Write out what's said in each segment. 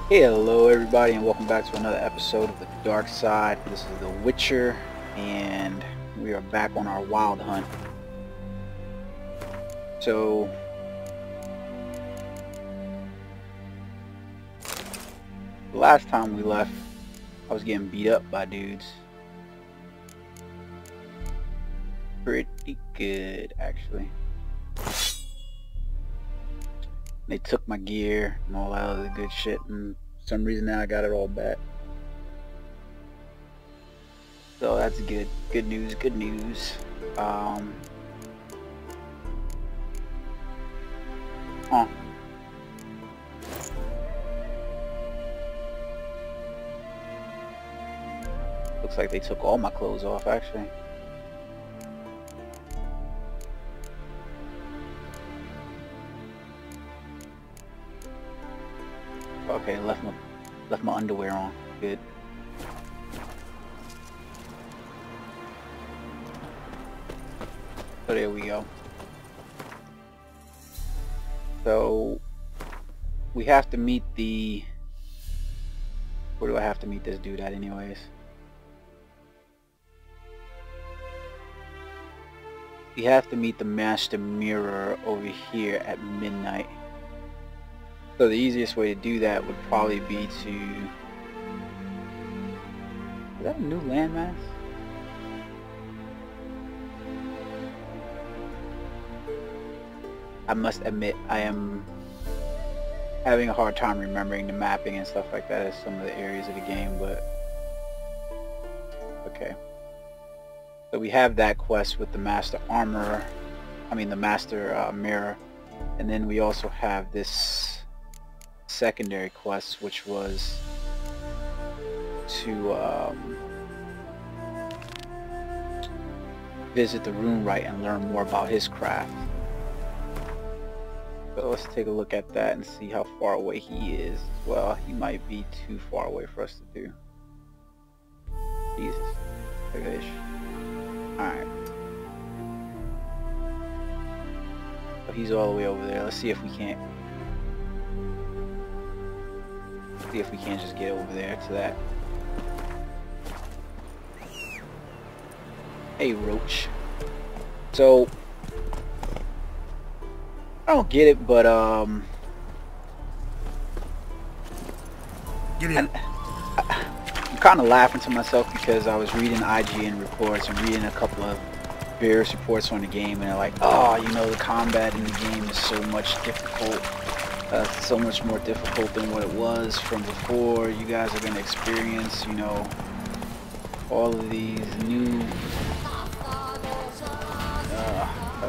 Hello everybody and welcome back to another episode of The Dark Side. This is The Witcher and we are back on our wild hunt. So the last time we left I was getting beat up by dudes. Pretty good actually. They took my gear and all that other good shit, and for some reason now I got it all back. So that's good. Good news, good news. Looks like they took all my clothes off actually. Okay, left my underwear on. Good. So there we go. So we have to meet the... Where do I have to meet this dude at anyways? We have to meet the Master Mirror over here at midnight. So the easiest way to do that would probably be to... Is that a new landmass? I must admit I am having a hard time remembering the mapping and stuff like that as some of the areas of the game, but okay. So we have that quest with the Master Armorer, the Master Mirror, and then we also have this secondary quest, which was to visit the Runewright and learn more about his craft. So let's take a look at that and see how far away he is. Well, he might be too far away for us to do. Jesus. Look at this. Alright. So he's all the way over there. Let's see if we can't just get over there to that. Hey, Roach. So I don't get it, but Get in. I'm kind of laughing to myself because I was reading IGN reports and reading a couple of various reports on the game, and they're like, oh, you know, the combat in the game is so much difficult, so much more difficult than what it was from before. You guys are going to experience, you know, all of these new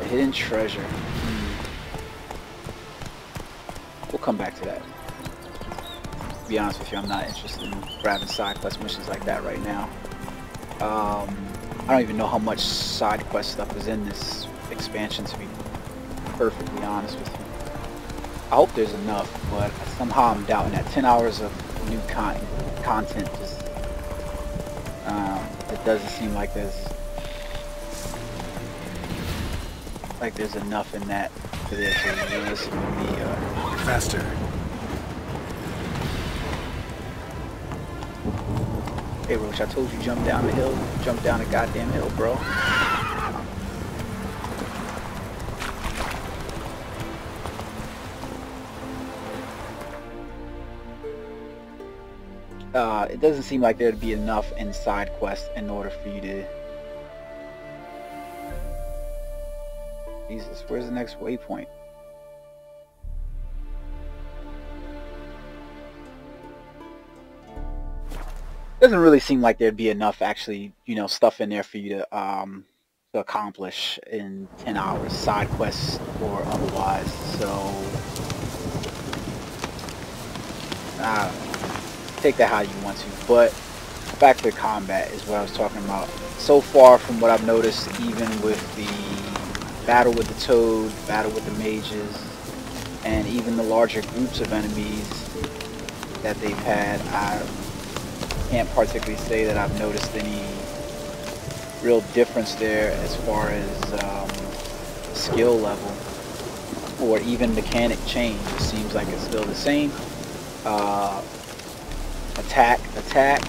hidden treasure. We'll come back to that. To be honest with you, I'm not interested in grabbing side quest missions like that right now. I don't even know how much side quest stuff is in this expansion, to be perfectly honest with you. I hope there's enough, but somehow I'm doubting that. 10 hours of new content just it doesn't seem like there's enough in that for this to realistically be Faster. Hey Roach, I told you jump down the hill. Jump down the goddamn hill, bro. It doesn't seem like there'd be enough in side quests in order for you to... Jesus, where's the next waypoint? Doesn't really seem like there'd be enough actually, you know, stuff in there for you to accomplish in 10 hours, side quests or otherwise. So take that how you want to, but back to combat is what I was talking about. So far from what I've noticed, even with the battle with the Toad, battle with the mages, and even the larger groups of enemies that they've had, I can't particularly say that I've noticed any real difference there as far as skill level or even mechanic change. It seems like it's still the same. attack,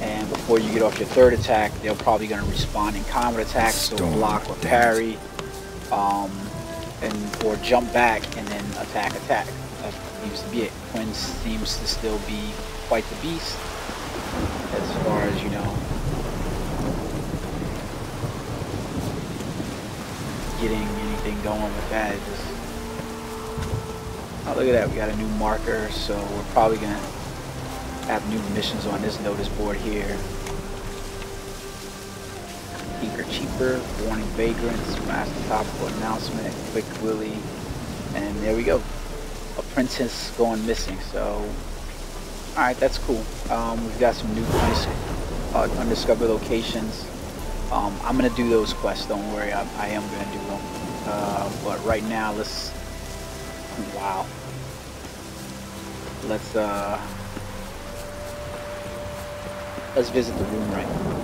and before you get off your third attack, they're probably going to respond in combat attacks, so block or parry, or jump back and then attack. That seems to be it. Quinn seems to still be quite the beast, as far as you know, getting anything going with that. Oh, look at that, we got a new marker, so we're probably gonna have new missions on this notice board here. Tinker Cheaper, Warning Vagrants, Master Topical Announcement, Quick Willie, and there we go. A princess going missing, so alright, that's cool. We've got some new undiscovered locations. I'm gonna do those quests, don't worry, I am gonna do them. But right now, let's visit the room right now.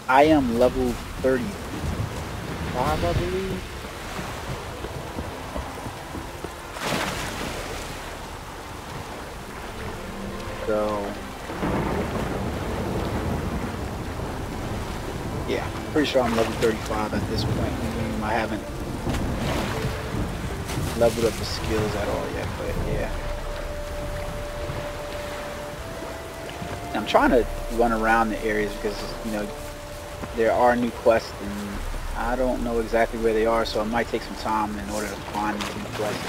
I am level 35, I believe. So, yeah, pretty sure I'm level 35 at this point. I haven't leveled up the skills at all yet, but yeah. I'm trying to run around the areas because, you know, there are new quests and I don't know exactly where they are, so it might take some time in order to find these new quests.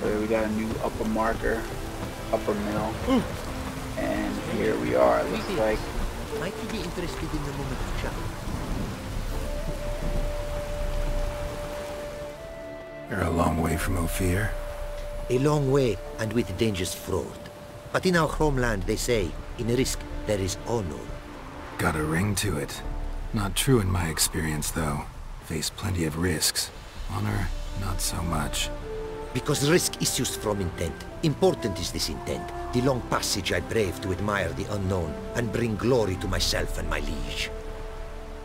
So we got a new upper marker, upper mill. And here we are, it looks like. Might you be interested in the moment of chat? You're a long way from Ophir. A long way, and with dangers fraught. But in our homeland, they say, in risk there is honor. Got a ring to it. Not true in my experience, though. Faced plenty of risks. Honor, not so much. Because risk issues from intent. Important is this intent. The long passage I brave to admire the unknown and bring glory to myself and my liege.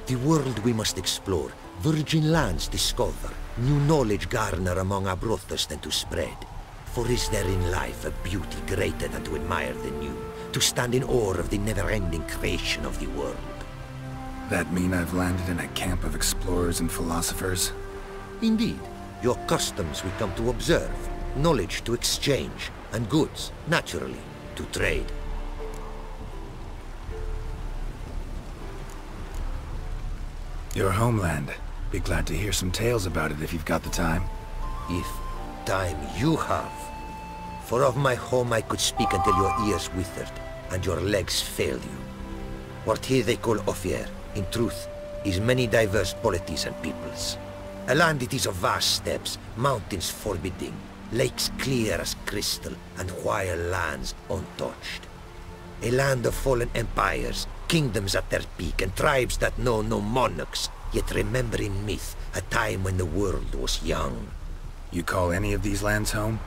The world we must explore, virgin lands discover, new knowledge garner among our brothers than to spread. For is there in life a beauty greater than to admire the new, to stand in awe of the never-ending creation of the world? That mean I've landed in a camp of explorers and philosophers? Indeed. Your customs we come to observe, knowledge to exchange, and goods, naturally, to trade. Your homeland. Be glad to hear some tales about it if you've got the time. If time you have. For of my home I could speak until your ears withered, and your legs failed you. What here they call Ophir, in truth, is many diverse polities and peoples. A land it is of vast steppes, mountains forbidding, lakes clear as crystal, and wild lands untouched. A land of fallen empires, kingdoms at their peak, and tribes that know no monarchs, yet remember in myth a time when the world was young. You call any of these lands home?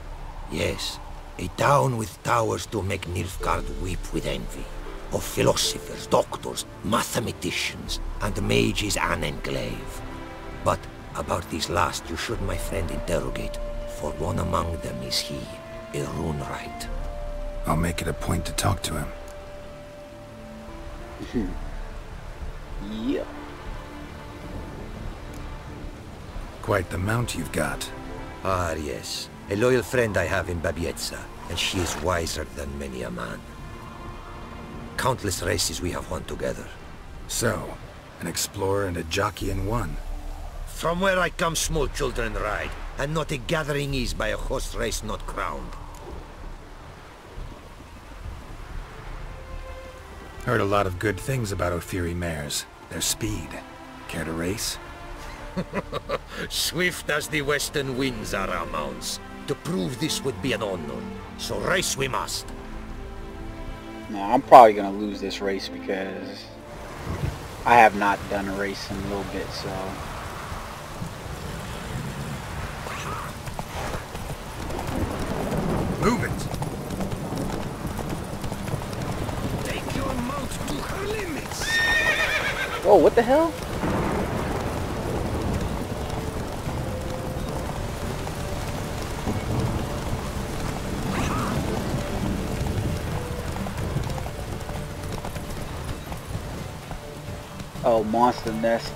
Yes, a town with towers to make Nilfgaard weep with envy. Of philosophers, doctors, mathematicians, and mages an enclave. But about these last you should, my friend, interrogate, for one among them is he, a Runewright. I'll make it a point to talk to him. Yeah. Quite the mount you've got. Ah, yes. A loyal friend I have in Babietza, and she is wiser than many a man. Countless races we have won together. So, an explorer and a jockey in one. From where I come, small children ride, and not a gathering is by a horse race not crowned. Heard a lot of good things about Ophiri mares. Their speed. Care to race? Swift as the western winds are our mounts. To prove this would be an honor, so race we must. Now, I'm probably going to lose this race because I have not done a race in a little bit, so. Move it! Take your mount to her limits! Whoa, what the hell? Oh, monster nest.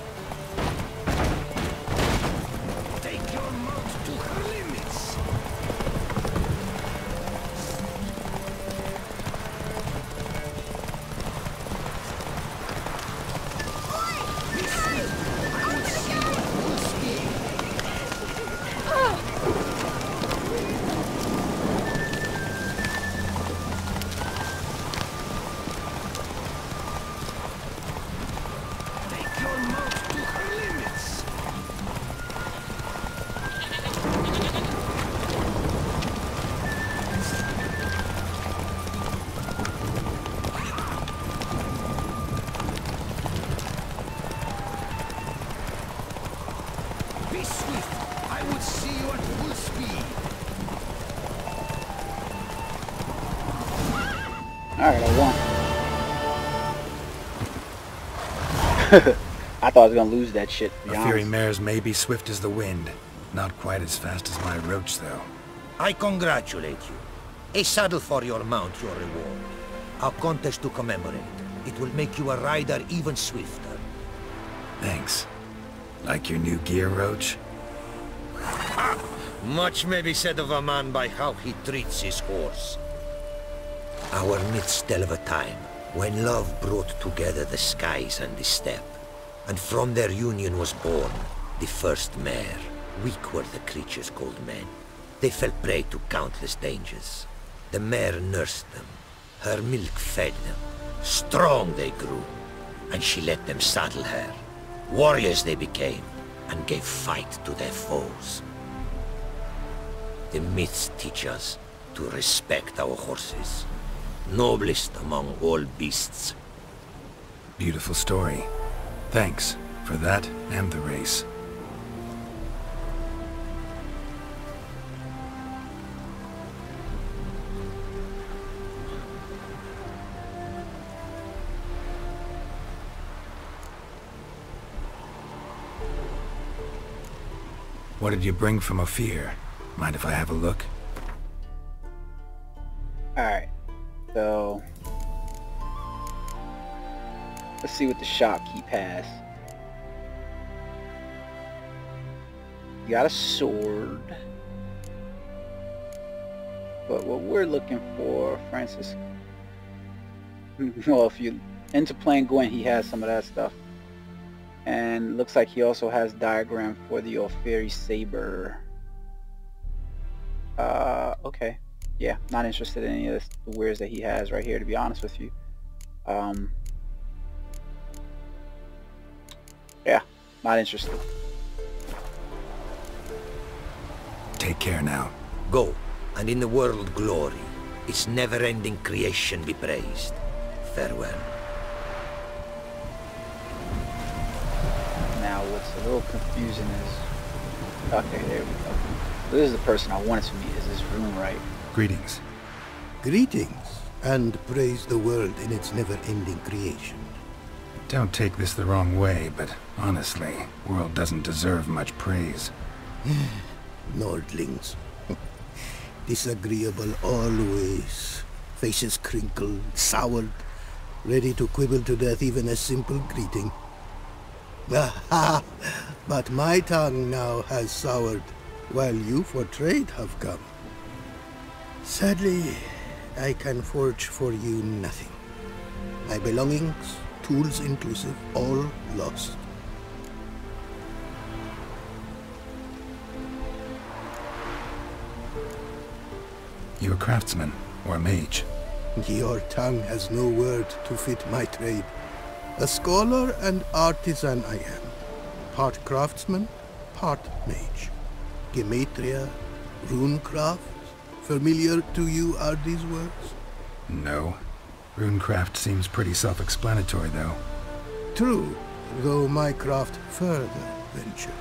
Take your mount to her limits! Be swift! I would see you at full speed! Alright, I won. I thought I was gonna lose that shit, to be A Fury honest. mare's may be swift as the wind. Not quite as fast as my roach, though. I congratulate you. A saddle for your mount, your reward. A contest to commemorate. It will make you a rider even swifter. Thanks. Like your new gear, Roach? Much may be said of a man by how he treats his horse. Our midst tell of a time when love brought together the skies and the steppe, and from their union was born the first mare. Weak were the creatures called men. They fell prey to countless dangers. The mare nursed them. Her milk fed them. Strong they grew, and she let them saddle her. Warriors they became, and gave fight to their foes. The myths teach us to respect our horses, noblest among all beasts. Beautiful story. Thanks for that and the race. What did you bring from Ophir? Mind if I have a look? Alright, so let's see what the shopkeep has. You got a sword. But what we're looking for, Francis, well, if you're into playing Gwent, he has some of that stuff. And looks like he also has diagram for the Ophiri Saber. Okay. Yeah, not interested in any of the wares that he has right here, to be honest with you. Yeah, not interested. Take care now. Go, and in the world glory, its never-ending creation be praised. Farewell. Now, what's a little confusing is... Okay, there we go. This is the person I wanted to meet. Is this room right? Greetings. Greetings, and praise the world in its never-ending creation. Don't take this the wrong way, but honestly, world doesn't deserve much praise. Nordlings. Disagreeable always. Faces crinkled, soured, ready to quibble to death even a simple greeting. Aha! But my tongue now has soured, while you for trade have come. Sadly, I can forge for you nothing. My belongings, tools inclusive, all lost. You a craftsman, or a mage? Your tongue has no word to fit my trade. A scholar and artisan I am. Part craftsman, part mage. Gematria, runecraft. Familiar to you are these words? No. Runecraft seems pretty self-explanatory, though. True, though my craft further ventures.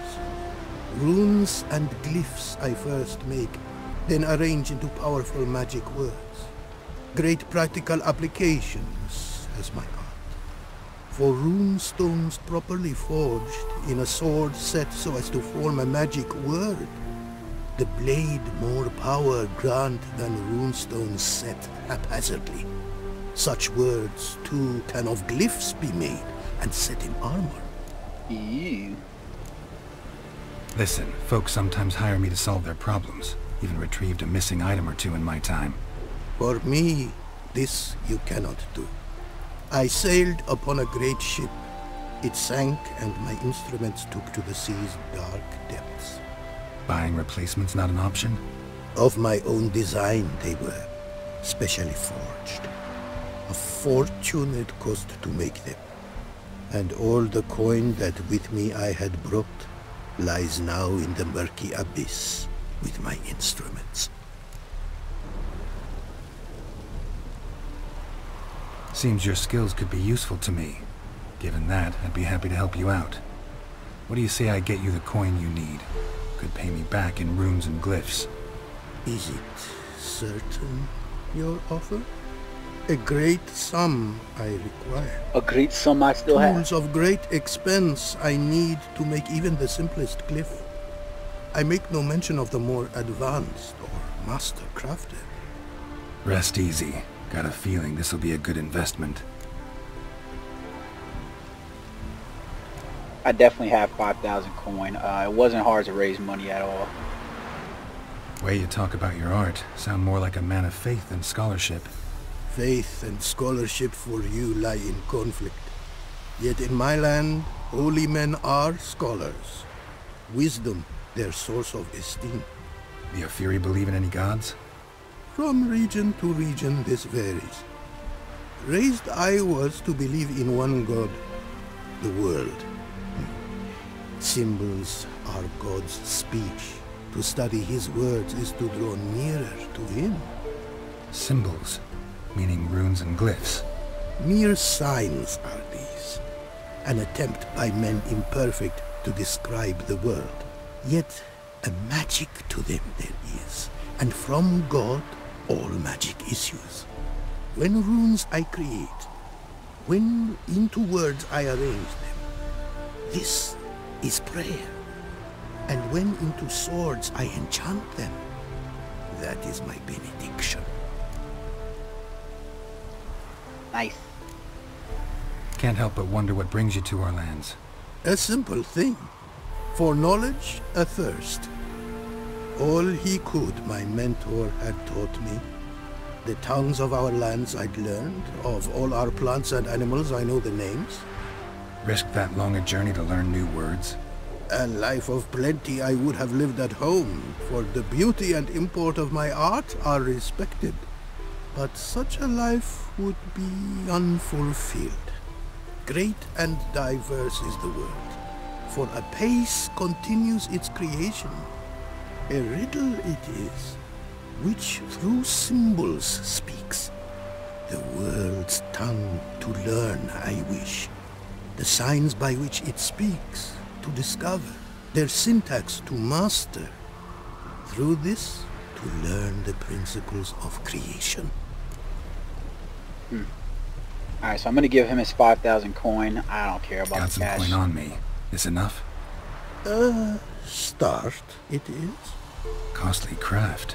Runes and glyphs I first make, then arrange into powerful magic words. Great practical applications as my art. For rune stones properly forged in a sword set so as to form a magic word, the blade more power grant than rune stones set haphazardly. Such words too can of glyphs be made and set in armor. Ew. Listen, folks sometimes hire me to solve their problems. Even retrieved a missing item or two in my time. For me, this you cannot do. I sailed upon a great ship. It sank and my instruments took to the sea's dark depths. Buying replacements not an option? Of my own design they were, specially forged. A fortune it cost to make them. And all the coin that with me I had brought lies now in the murky abyss with my instruments. Seems your skills could be useful to me. Given that, I'd be happy to help you out. What do you say I get you the coin you need? Could pay me back in runes and glyphs. Is it certain, your offer? A great sum I require. A great sum I still have. Tools of great expense I need to make even the simplest glyph. I make no mention of the more advanced or master crafted. Rest easy. Got a feeling this'll be a good investment. I definitely have 5,000 coin. It wasn't hard to raise money at all. Way you talk about your art, sound more like a man of faith than scholarship. Faith and scholarship for you lie in conflict. Yet in my land, holy men are scholars. Wisdom, their source of esteem. The Ophiri believe in any gods? From region to region this varies. Raised I was to believe in one god, the world. Symbols are God's speech. To study his words is to draw nearer to him. Symbols, meaning runes and glyphs. Mere signs are these. An attempt by men imperfect to describe the world. Yet a magic to them there is, and from God all magic issues. When runes I create, when into words I arrange them, this is prayer. And when into swords I enchant them, that is my benediction. Nice. Can't help but wonder what brings you to our lands. A simple thing. For knowledge, a thirst. All he could, my mentor had taught me. The tongues of our lands I'd learned. Of all our plants and animals, I know the names. Risk that long a journey to learn new words? A life of plenty I would have lived at home, for the beauty and import of my art are respected. But such a life would be unfulfilled. Great and diverse is the world, for a pace continues its creation. A riddle it is, which through symbols speaks. The world's tongue to learn I wish, the signs by which it speaks to discover, their syntax to master. Through this, to learn the principles of creation. Alright, so I'm going to give him his 5,000 coin. I don't care about Got the some cash. coin on me. This enough? Start it is. Costly craft.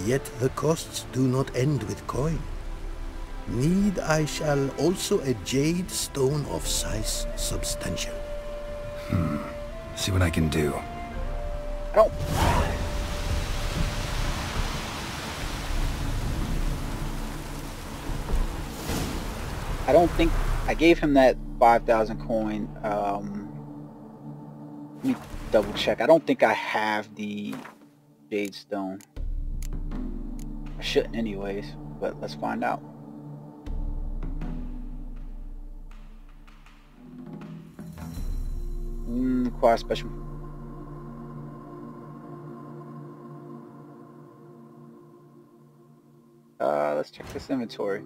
Yet the costs do not end with coin. Need I shall also a jade stone of size substantial. See what I can do. I don't... I don't think... I gave him that 5,000 coin. Let me double check. I don't think I have the jade stone. I shouldn't anyways, but let's find out. Require special. Let's check this inventory.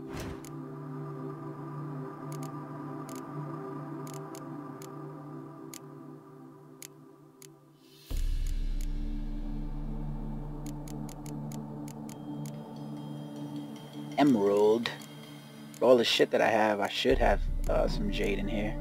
emerald. All the shit that I have, I should have some jade in here.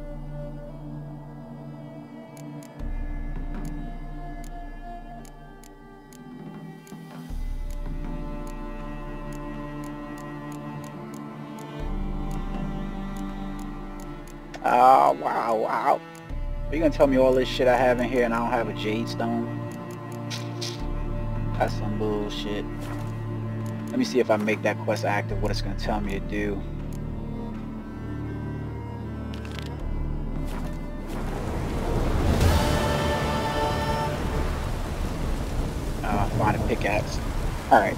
Wow. Are you gonna tell me all this shit I have in here and I don't have a jade stone? That's some bullshit. Let me see if I make that quest active, what it's gonna tell me to do. Find a pickaxe. Alright.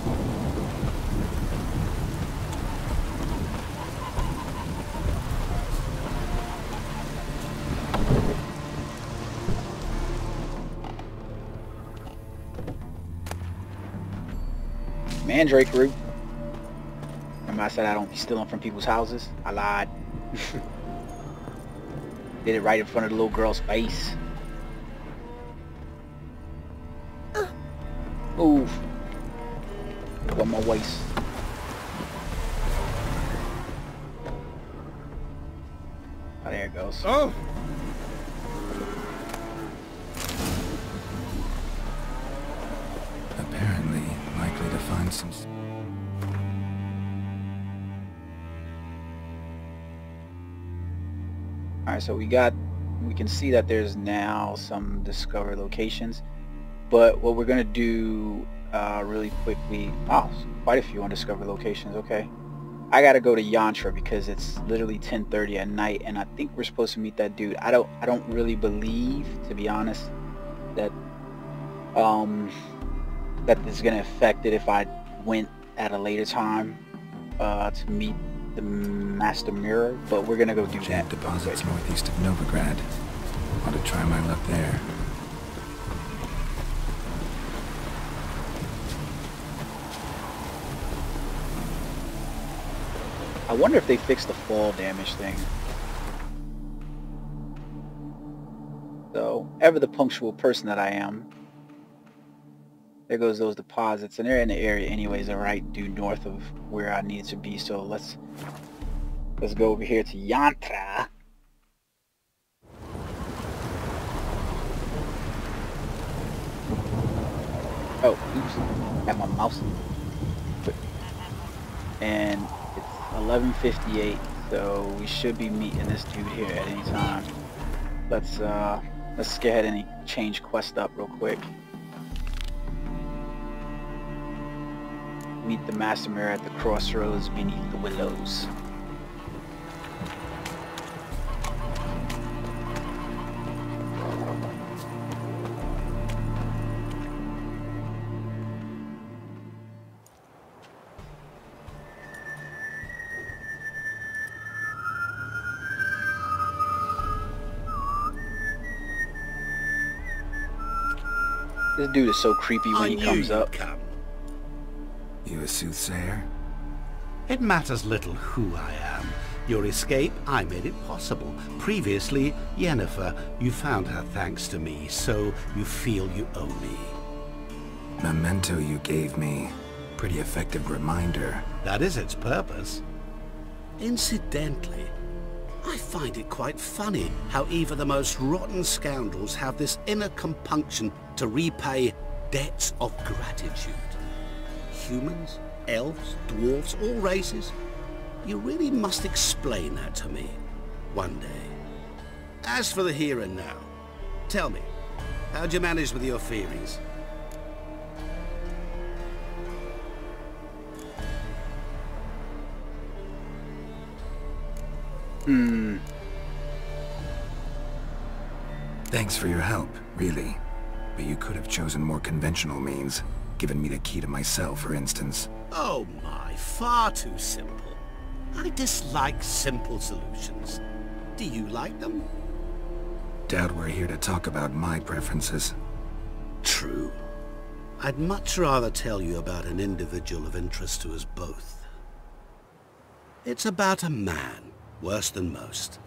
Mandrake root. Remember I said I don't be stealing from people's houses? I lied. Did it right in front of the little girl's face. Move. Got my waist. Oh, there it goes. Oh! Apparently, likely to find some... Alright, so we can see that there's now some discover locations. But what we're going to do really quickly... Oh, quite a few undiscovered locations, okay. I got to go to Yantra because it's literally 10:30 at night and I think we're supposed to meet that dude. I don't really believe, to be honest, that that is going to affect it if I went at a later time to meet the Master Mirror, but we're going to go do Jade that. deposits northeast of Novigrad. Ought to try my luck there. I wonder if they fixed the fall damage thing. So, ever the punctual person that I am, there goes those deposits, and they're in the area anyways, they're right due north of where I need to be. So let's go over here to Yantra. Oh, oops, got my mouse. And it's 11:58, so we should be meeting this dude here at any time. Let's go ahead and change quest up real quick. Meet the Master Mirror at the crossroads beneath the willows. This dude is so creepy when he comes up. You a soothsayer? It matters little who I am. Your escape, I made it possible. Previously, Yennefer, you found her thanks to me, so you feel you owe me. Memento you gave me. Pretty effective reminder. That is its purpose. Incidentally, I find it quite funny how even the most rotten scoundrels have this inner compunction to repay debts of gratitude. Humans, elves, dwarves, all races. You really must explain that to me one day. As for the here and now, tell me, how'd you manage with your theories? Thanks for your help, really. But you could have chosen more conventional means. Given me the key to my cell, for instance. Oh my, far too simple. I dislike simple solutions. Do you like them? Doubt we're here to talk about my preferences. True. I'd much rather tell you about an individual of interest to us both. It's about a man, worse than most.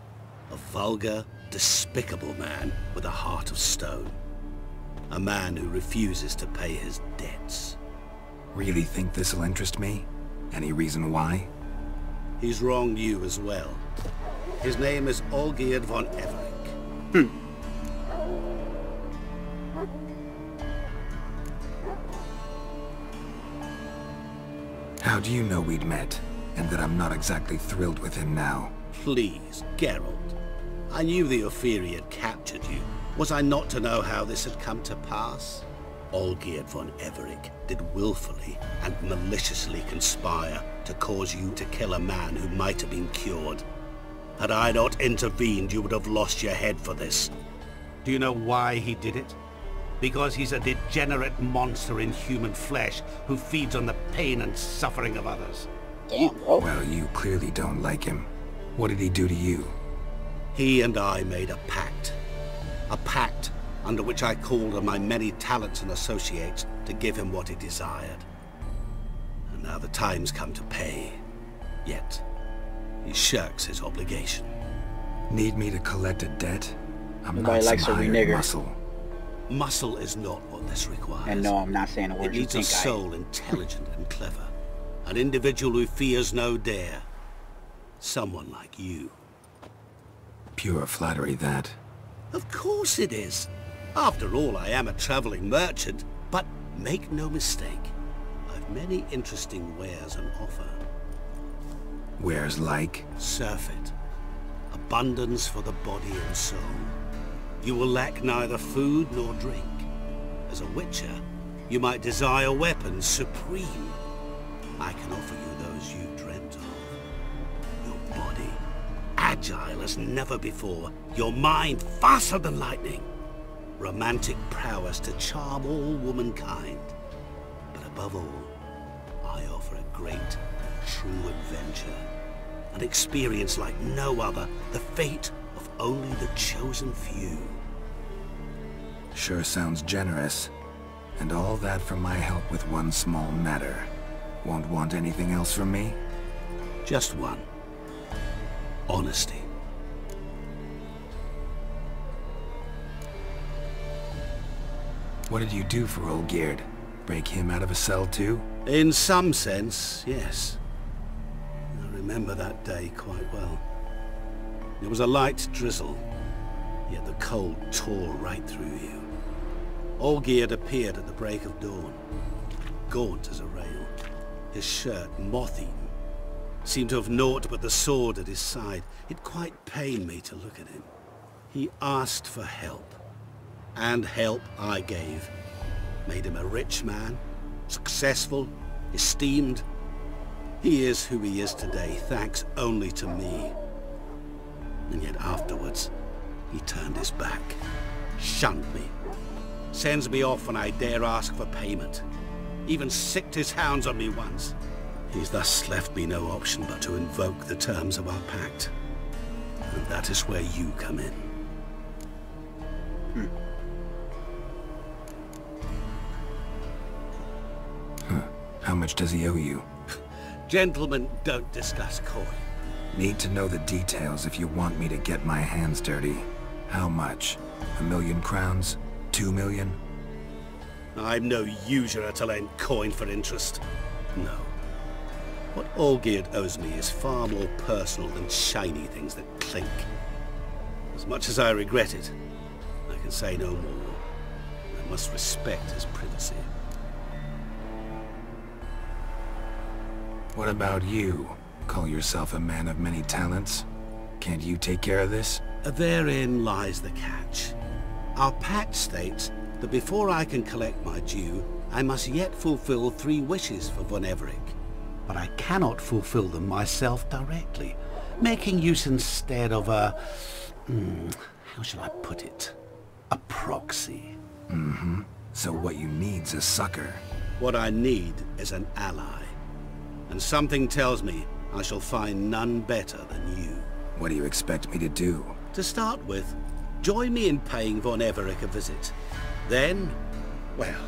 A vulgar, despicable man with a heart of stone. A man who refuses to pay his debts. Really think this'll interest me? Any reason why? He's wronged you as well. His name is Olgierd von Everec. How do you know we'd met, and that I'm not exactly thrilled with him now? Please, Geralt. I knew the Ophiri had captured you. Was I not to know how this had come to pass? Olgierd von Everec did willfully and maliciously conspire to cause you to kill a man who might have been cured. Had I not intervened, you would have lost your head for this. Do you know why he did it? Because he's a degenerate monster in human flesh who feeds on the pain and suffering of others. Damn, bro. Well, you clearly don't like him. What did he do to you? He and I made a pact. A pact under which I called on my many talents and associates to give him what he desired. And now the time's come to pay. Yet, he shirks his obligation. Need me to collect a debt? I'm Nobody not likes some a hired renegger. muscle. Muscle is not what this requires. And no, I'm not saying the It word you needs a think I am. soul intelligent and clever. An individual who fears no dare. Someone like you. Pure flattery, that. Of course it is. After all, I am a traveling merchant. But make no mistake, I've many interesting wares on offer. Wares like? Surfeit. Abundance for the body and soul. You will lack neither food nor drink. As a witcher, you might desire weapons supreme. I can offer you those you dreamt of. Your body, agile as never before. Your mind, faster than lightning. Romantic prowess to charm all womankind. But above all, I offer a great, true adventure. An experience like no other, the fate of only the chosen few. Sure sounds generous. And all that for my help with one small matter. Won't want anything else from me? Just one. Honesty. What did you do for Olgierd? Break him out of a cell too? In some sense, yes. I remember that day quite well. There was a light drizzle, yet the cold tore right through you. Olgierd appeared at the break of dawn, gaunt as a rail, his shirt moth-eaten. Seemed to have naught but the sword at his side. It quite pained me to look at him. He asked for help, and help I gave. Made him a rich man, successful, esteemed. He is who he is today, thanks only to me. And yet afterwards, he turned his back, shunned me, sends me off when I dare ask for payment. Even sicked his hounds on me once. He's thus left me no option but to invoke the terms of our pact. And that is where you come in. How much does he owe you? Gentlemen don't discuss coin. Need to know the details if you want me to get my hands dirty. How much? 1,000,000 crowns? 2 million? I'm no usurer to lend coin for interest. No. What Olgierd owes me is far more personal than shiny things that clink. As much as I regret it, I can say no more. I must respect his privacy. What about you? Call yourself a man of many talents? Can't you take care of this? Therein lies the catch. Our pact states that before I can collect my due, I must yet fulfill 3 wishes for von Everec. But I cannot fulfill them myself directly, making use instead of a... how shall I put it? A proxy. So what you need's a sucker. What I need is an ally. And something tells me I shall find none better than you. What do you expect me to do? To start with, join me in paying von Everec a visit. Then, well,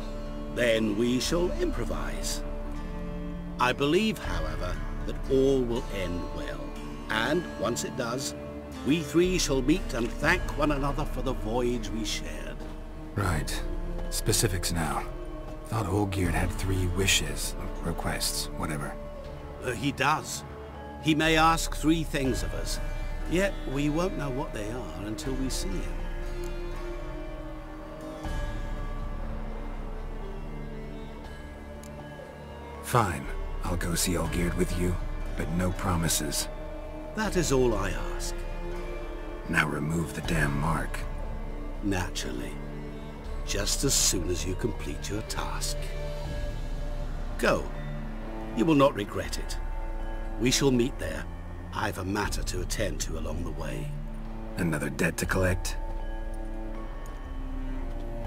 then we shall improvise. I believe, however, that all will end well. And once it does, we 3 shall meet and thank one another for the voyage we shared. Right. Specifics now. Thought Olgierd had 3 wishes, requests, whatever. He does. He may ask 3 things of us, yet we won't know what they are until we see him. Fine. I'll go see Olgierd with you, but no promises. That is all I ask. Now remove the damn mark. Naturally. Just as soon as you complete your task. Go. You will not regret it. We shall meet there. I've a matter to attend to along the way. Another debt to collect?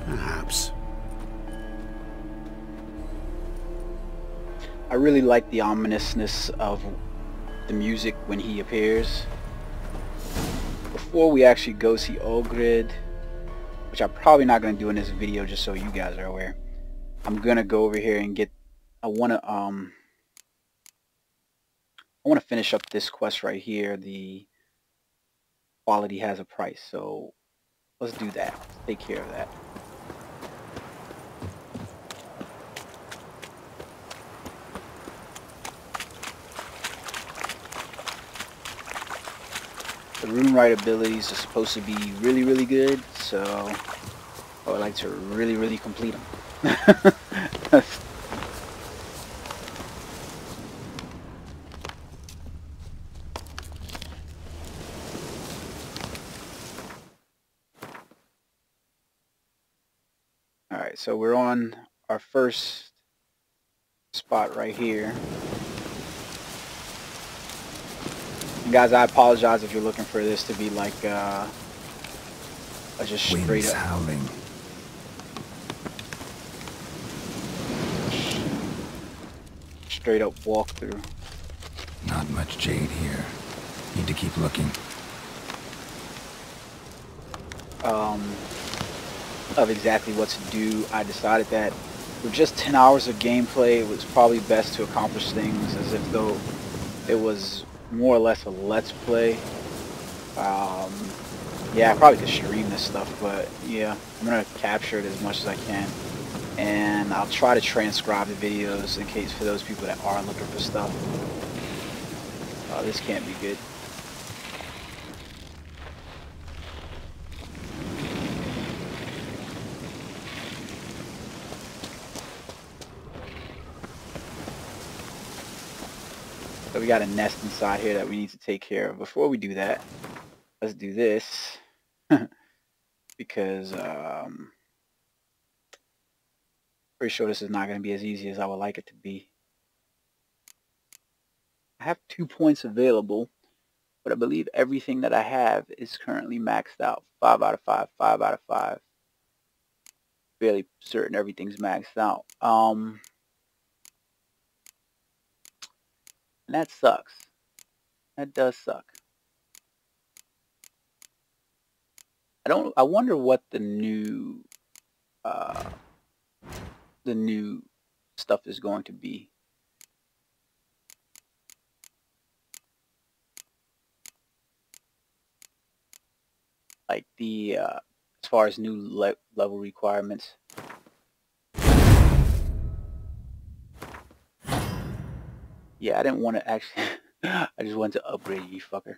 Perhaps. I really like the ominousness of the music when he appears. Before we actually go see Olgierd, which I'm probably not going to do in this video just so you guys are aware, I'm going to go over here and get, I want to finish up this quest right here, the quality has a price, so let's do that. Let's take care of that. The Runewright abilities are supposed to be really, really good, so I would like to really, really complete them. Alright, so we're on our first spot right here. And guys, I apologize if you're looking for this to be like a just straight Winds up howling. straight up walkthrough. Not much jade here. Need to keep looking. Of exactly what to do, I decided that with just 10 hours of gameplay, it was probably best to accomplish things as if though it was more or less a let's play. Yeah, I probably could stream this stuff, but yeah, I'm gonna capture it as much as I can, and I'll try to transcribe the videos in case for those people that are looking for stuff. This can't be good. So we got a nest inside here that we need to take care of. Before we do that, let's do this. Because pretty sure this is not going to be as easy as I would like it to be. I have 2 points available, but I believe everything that I have is currently maxed out. 5 out of 5, 5 out of 5. Fairly certain everything's maxed out. And that sucks. That does suck. I wonder what the new stuff is going to be. Like the as far as new level requirements. Yeah, I didn't want to actually. I just wanted to upgrade you, fucker.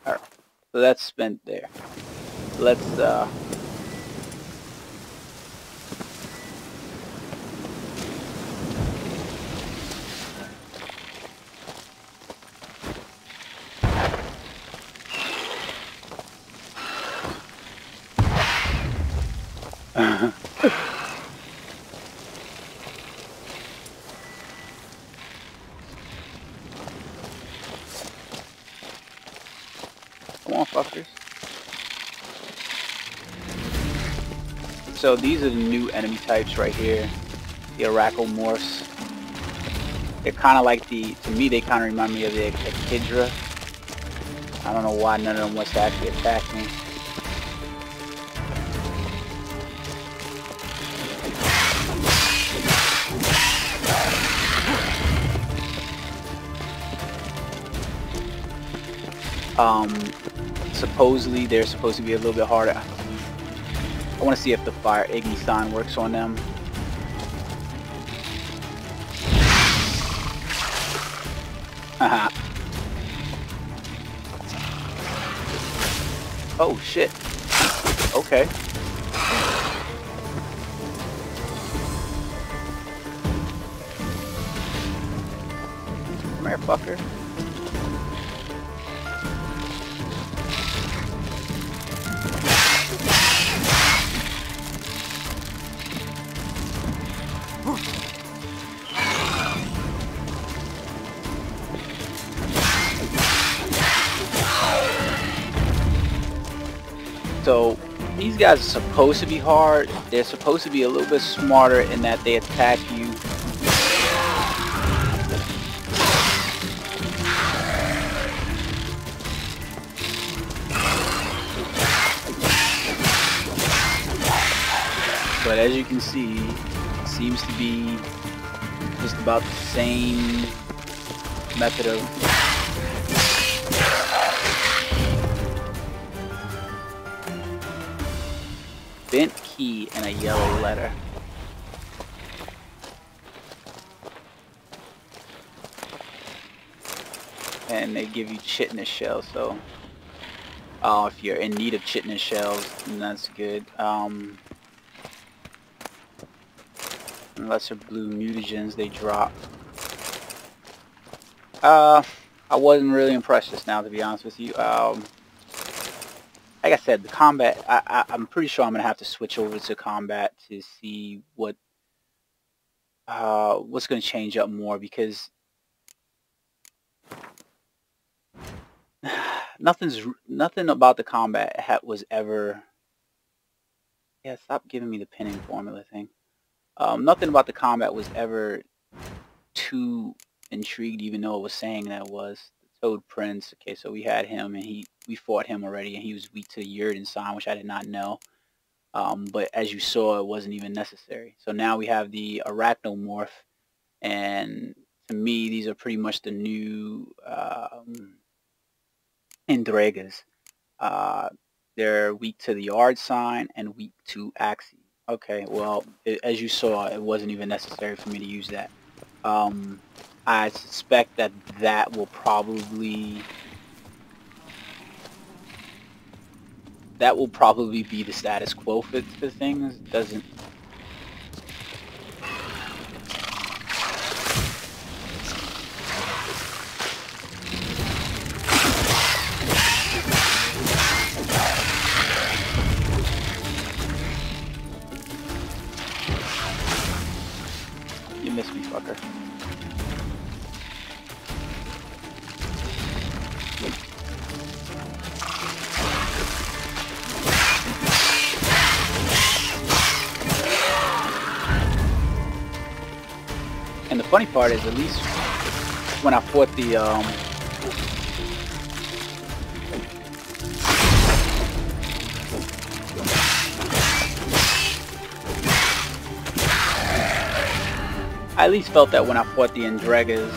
Alright, so that's spent there. Let's come on, fuckers. So these are the new enemy types right here. The Arachnomorphs. They're kind of like to me they kind of remind me of the Echidra. I don't know why none of them wants to actually attack me. Supposedly they're supposed to be a little bit harder. I want to see if the fire Igni sign works on them. Haha. Oh shit. Okay. Come here, fucker. So these guys are supposed to be hard. They're supposed to be a little bit smarter in that they attack you. But as you can see, it seems to be just about the same method of bent key and a yellow letter. And they give you chitinous shells, so if you're in need of chitinous shells, then that's good. Lesser blue mutagens they drop. I wasn't really impressed just now, to be honest with you. Like I said, the combat, I'm pretty sure I'm going to have to switch over to combat to see what's going to change up more, because nothing about the combat was ever... Yeah, stop giving me the pinning formula thing. Nothing about the combat was ever too intrigued, even though it was saying that it was. The Toad Prince, okay, so we had him, and we fought him already, and he was weak to Yrden sign, which I did not know. But as you saw, it wasn't even necessary. So now we have the Arachnomorph, and to me, these are pretty much the new Endregas. They're weak to the Yard sign and weak to Axii. Okay, well, as you saw, it wasn't even necessary for me to use that. I suspect that will probably be the status quo for things. Doesn't... You missed me, fucker. And the funny part is, at least when I fought the I at least felt that when I fought the Endregas,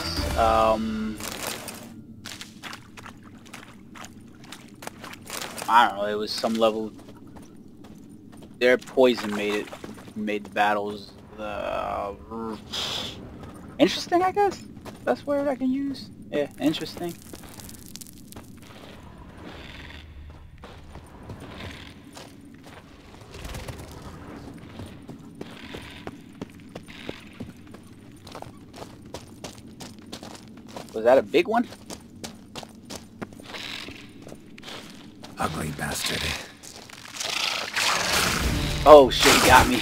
I don't know, it was some level, their poison made the battles interesting, I guess. That's word I can use. Yeah, interesting. Was that a big one? Ugly bastard. Oh shit, he got me.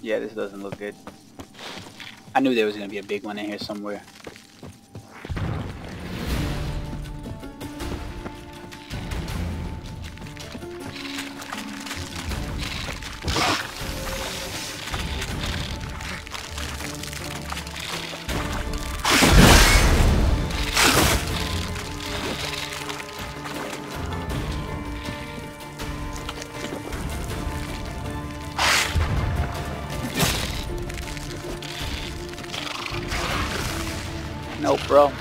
Yeah, this doesn't look good. I knew there was going to be a big one in here somewhere. Nope, bro.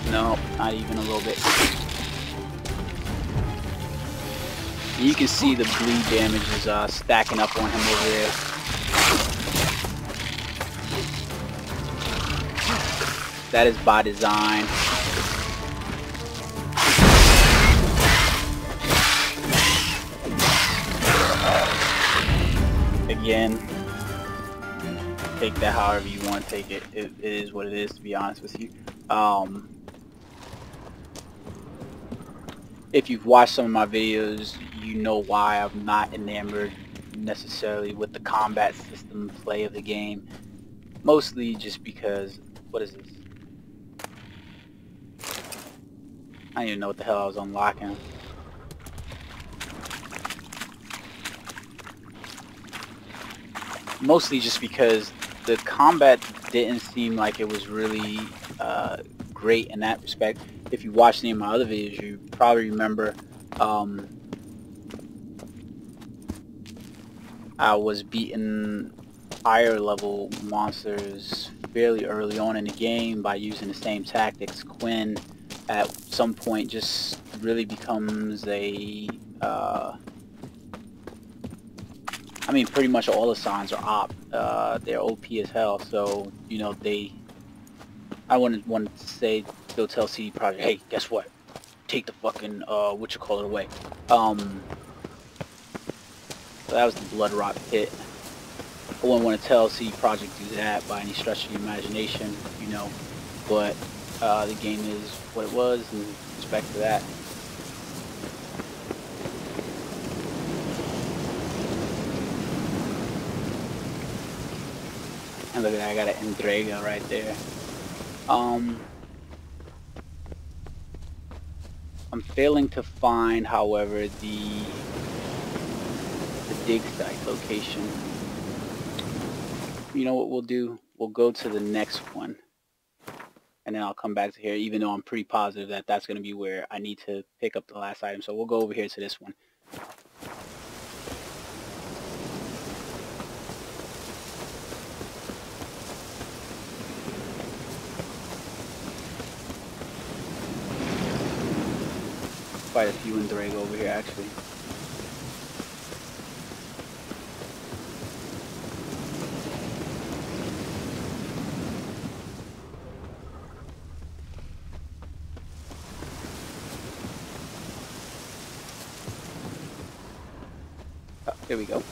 No, not even a little bit. You can see the bleed damage is stacking up on him over there. That is by design. Again, take that however you want to take it. It is what it is, to be honest with you. If you've watched some of my videos, you know why I'm not enamored necessarily with the combat system play of the game. Mostly just because, what is this? I don't even know what the hell I was unlocking. Mostly just because the combat didn't seem like it was really great in that respect. If you watch any of my other videos, you probably remember I was beating higher level monsters fairly early on in the game by using the same tactics. Quinn at some point just really becomes a I mean, pretty much all the signs are op. They're OP as hell, so you know I wouldn't want to say they'll tell CD Projekt, hey, guess what? Take the fucking whatchamacallit away. So that was the Blood Rot Pit. I wouldn't want to tell CD Projekt do that by any stretch of the imagination, you know. But the game is what it was, and respect to that. And look at that, I got an Endrega right there. I'm failing to find, however, the dig site location. You know what we'll do? We'll go to the next one, and then I'll come back to here, even though I'm pretty positive that that's going to be where I need to pick up the last item. So we'll go over here to this one. Quite a few Endrega over here, actually. Oh, here we go.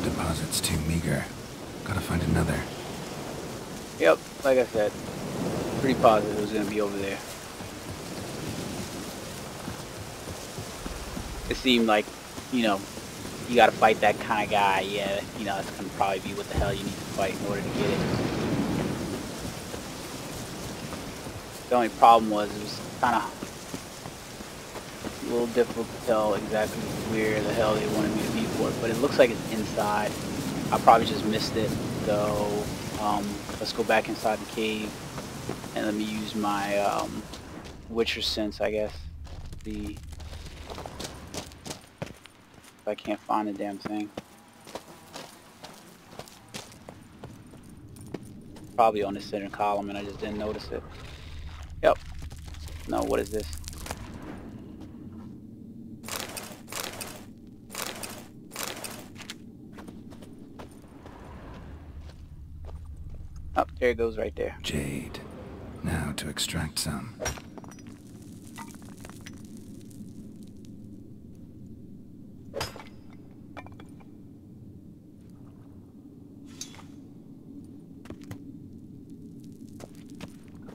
Deposit's too meager. Gotta find another. Yep, like I said, pretty positive it was going to be over there. It seemed like, you know, you gotta fight that kind of guy. Yeah, you know, that's gonna probably be what the hell you need to fight in order to get it. The only problem was it was kind of a little difficult to tell exactly where the hell they wanted me to be for it, but it looks like it's inside. I probably just missed it, so let's go back inside the cave and let me use my Witcher sense, I guess. See if I can't find the damn thing. Probably on the center column and I just didn't notice it. Yep. No, what is this? Oh, there it goes right there. Jade. Now to extract some.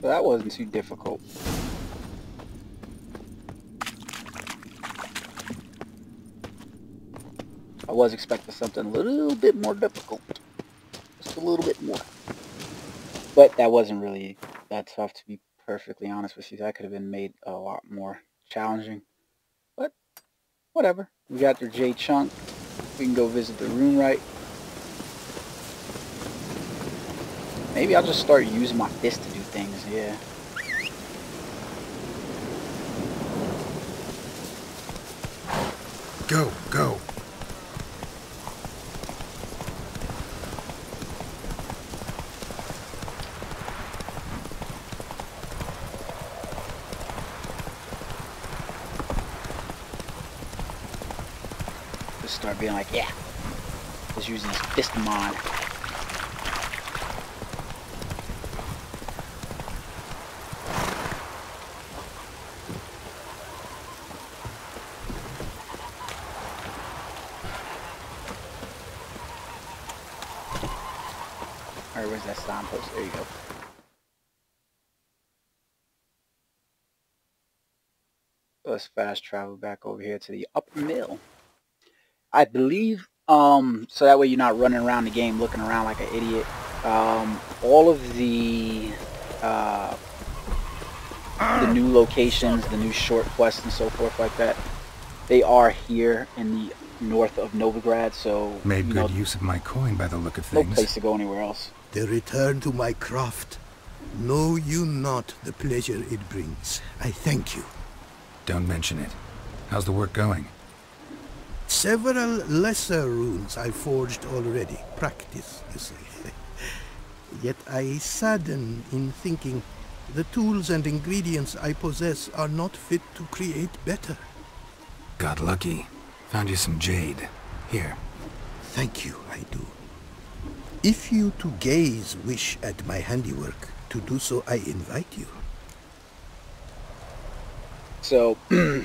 So that wasn't too difficult. I was expecting something a little bit more difficult. Just a little bit more. But that wasn't really that tough, to be perfectly honest with you. That could have been made a lot more challenging. But whatever. We got their Jade chunk. We can go visit the Runeright. Maybe I'll just start using my fist to do things, yeah. Go, go. start being like, yeah, let's use these fist of mine. Alright, where's that signpost? There you go. Let's fast travel back over here to the upper mill. I believe, so that way you're not running around the game looking around like an idiot. All of the new locations, the new short quests and so forth like that, they are here in the north of Novigrad, so... Made good use of my coin by the look of No things. place to go anywhere else. The return to my craft. Know you not the pleasure it brings. I thank you. Don't mention it. How's the work going? Several lesser runes I forged already. Practice, you see. Yet I sadden in thinking the tools and ingredients I possess are not fit to create better. Got lucky. Found you some jade. Here. Thank you, I do. If you to gaze wish at my handiwork, to do so I invite you. So, the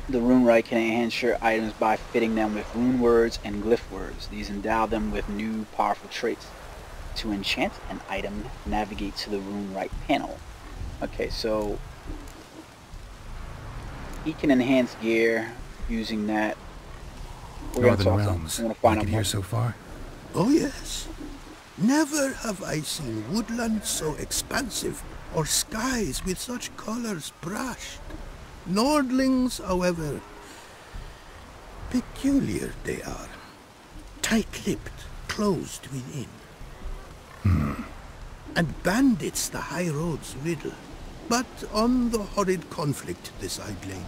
Runewrite can enhance your items by fitting them with rune words and glyph words. These endow them with new powerful traits. To enchant an item, navigate to the Runewrite panel. Okay, so he can enhance gear using that. We're going to Northern talk Realms. to him. I'm going to find Like out it more. here so far? Oh yes. Never have I seen woodland so expansive, or skies with such colors brushed. Nordlings, however, peculiar they are. Tight-lipped, closed within. And bandits the high roads riddle. But on the horrid conflict this I blame.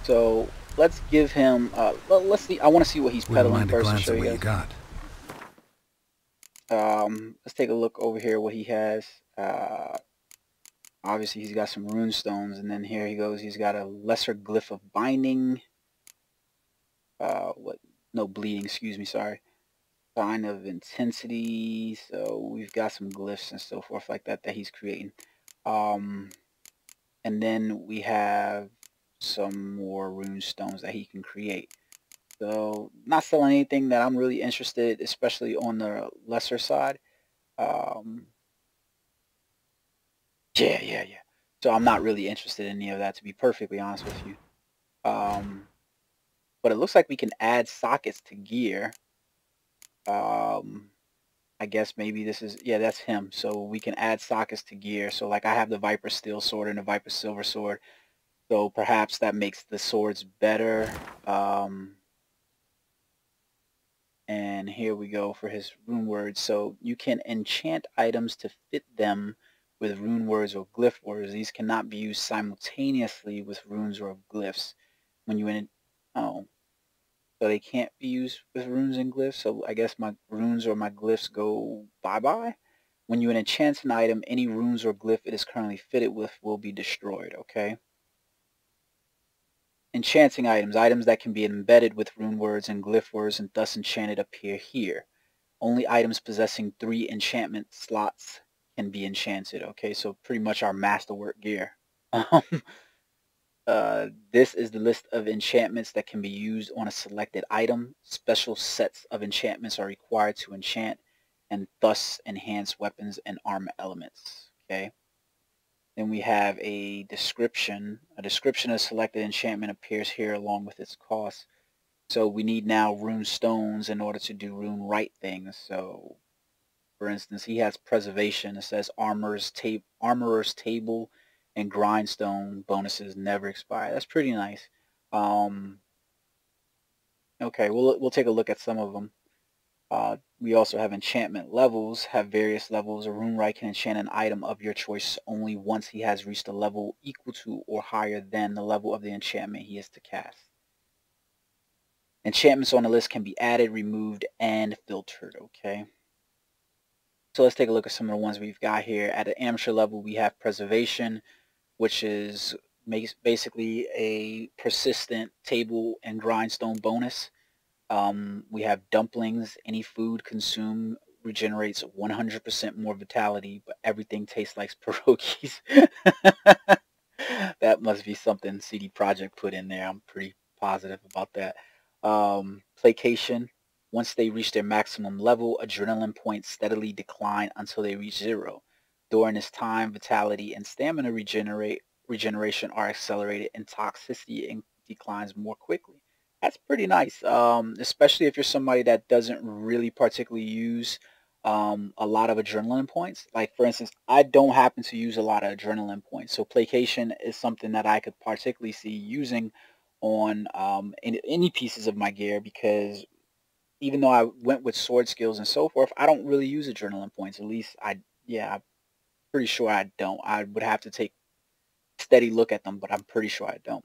So let's give him. Well, let's see. I want to see what he's Wouldn't peddling mind a first. To glance show at what you you guys. got. Let's take a look over here. What he has. Obviously, he's got some rune stones, and then here he goes. He's got a lesser glyph of binding. What? No, bleeding. Excuse me. Sorry. Sign of intensity. So we've got some glyphs and so forth like that he's creating. And then we have some more rune stones that he can create. So not selling anything that I'm really interested, especially on the lesser side. Yeah. So I'm not really interested in any of that, to be perfectly honest with you. But it looks like we can add sockets to gear. I guess maybe this is, yeah, that's him. So we can add sockets to gear. So like I have the Viper Steel Sword and the Viper Silver Sword. So perhaps that makes the swords better. And here we go for his rune words. So you can enchant items to fit them with rune words or glyph words. These cannot be used simultaneously with runes or glyphs. When you so they can't be used with runes and glyphs. So I guess my runes or my glyphs go bye-bye. When you enchant an item, any runes or glyph it is currently fitted with will be destroyed, okay? Enchanting items. Items that can be embedded with rune words and glyph words and thus enchanted appear here. Only items possessing 3 enchantment slots can be enchanted, okay? So pretty much our masterwork gear. This is the list of enchantments that can be used on a selected item. Special sets of enchantments are required to enchant and thus enhance weapons and armor elements. Okay. Then we have a description. A description of selected enchantment appears here along with its cost. So we need now rune stones in order to do Runewrite things. So for instance, he has preservation. It says armorer's table and grindstone bonuses never expire. That's pretty nice. Okay, we'll take a look at some of them. We also have enchantment levels, have various levels. A Runewrite can enchant an item of your choice only once he has reached a level equal to or higher than the level of the enchantment he is to cast. Enchantments on the list can be added, removed, and filtered, okay? So let's take a look at some of the ones we've got here. At an amateur level, we have preservation, which is makes basically a persistent table and grindstone bonus. We have dumplings. Any food consumed regenerates 100% more vitality, but everything tastes like pierogies. That must be something CD Projekt put in there. I'm pretty positive about that. Placation. Once they reach their maximum level, adrenaline points steadily decline until they reach zero. During this time, vitality and stamina regeneration are accelerated, and toxicity declines more quickly. That's pretty nice, especially if you're somebody that doesn't really particularly use a lot of adrenaline points. Like, for instance, I don't happen to use a lot of adrenaline points, so placation is something that I could particularly see using on in any pieces of my gear, because even though I went with sword skills and so forth, I don't really use adrenaline points. At least I'm pretty sure I don't. I would have to take a steady look at them, but I'm pretty sure I don't.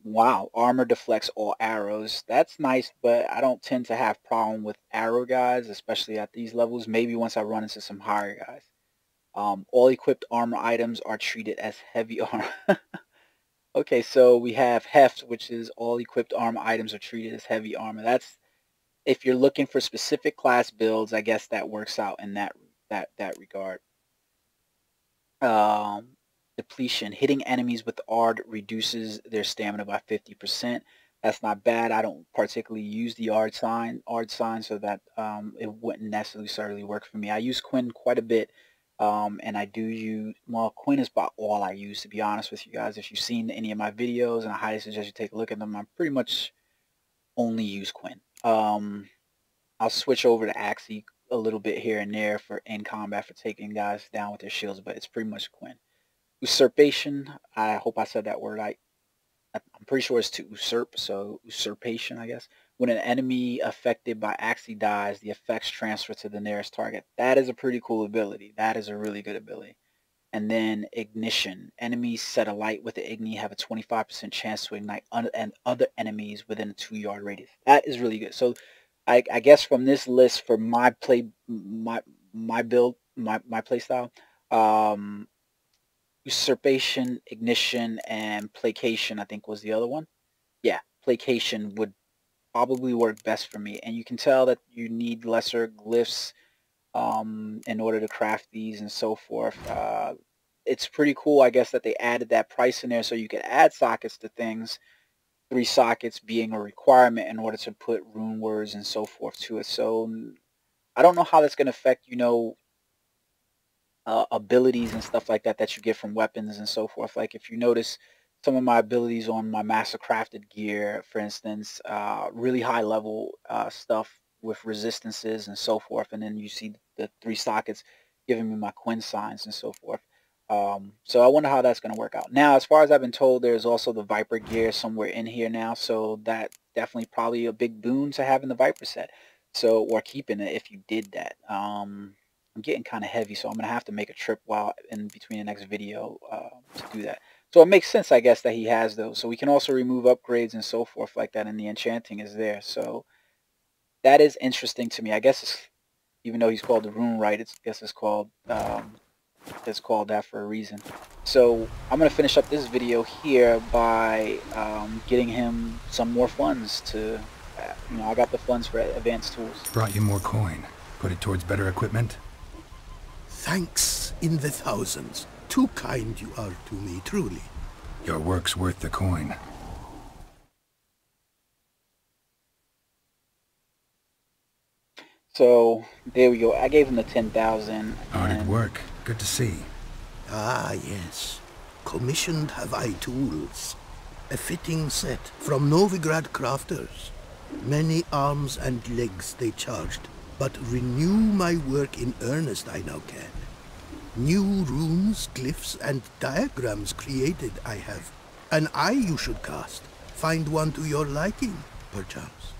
Wow, armor deflects all arrows. That's nice, but I don't tend to have problem with arrow guys, especially at these levels. Maybe once I run into some higher guys. All equipped armor items are treated as heavy armor. Okay, so we have heft, which is all equipped armor items are treated as heavy armor. That's if you're looking for specific class builds, I guess that works out in that regard. Depletion. Hitting enemies with Ard reduces their stamina by 50%. That's not bad. I don't particularly use the Ard sign, so that it wouldn't necessarily work for me. I use Quen quite a bit, and I do use, well, Quen is about all I use, to be honest with you guys. If you've seen any of my videos, and I highly suggest you take a look at them, I pretty much only use Quen. I'll switch over to Axii a little bit here and there for in combat for taking guys down with their shields, but it's pretty much Quen. Usurpation, I hope I said that word right. I'm pretty sure it's to usurp, so usurpation, I guess. When an enemy affected by Axii dies, the effects transfer to the nearest target. That is a pretty cool ability. That is a really good ability. And then ignition. Enemies set alight with the Igni have a 25% chance to ignite and other enemies within a 2-yard radius. That is really good. So I guess from this list for my build, my play style, usurpation, ignition, and placation, I think was the other one. Yeah, placation would probably work best for me. And you can tell that you need lesser glyphs in order to craft these and so forth. It's pretty cool, I guess, that they added that price in there so you could add sockets to things. 3 sockets being a requirement in order to put rune words and so forth to it. So I don't know how that's going to affect, abilities and stuff like that that you get from weapons and so forth. Like, if you notice some of my abilities on my master crafted gear, for instance, really high level stuff with resistances and so forth, and then you see the 3 sockets giving me my Quen signs and so forth. So I wonder how that's going to work out. Now, as far as I've been told, there's also the Viper gear somewhere in here now, so that definitely probably a big boon to having the Viper set, so, or keeping it if you did that. I'm getting kind of heavy, so I'm going to have to make a trip while in between the next video to do that. So it makes sense, I guess, that he has those. So we can also remove upgrades and so forth like that, and the enchanting is there. So that is interesting to me. I guess it's, even though he's called the Rune Right, I guess it's called that for a reason. So I'm going to finish up this video here by getting him some more funds to, I got the funds for advanced tools. Brought you more coin. Put it towards better equipment? Thanks in the thousands. Too kind you are to me, truly. Your work's worth the coin. So there we go. I gave him the 10,000. Hard work. Good to see. Ah, yes. Commissioned have I tools. A fitting set from Novigrad crafters. Many arms and legs they charged, but renew my work in earnest I now can. New runes, glyphs, and diagrams created I have. An eye you should cast. Find one to your liking, perchance.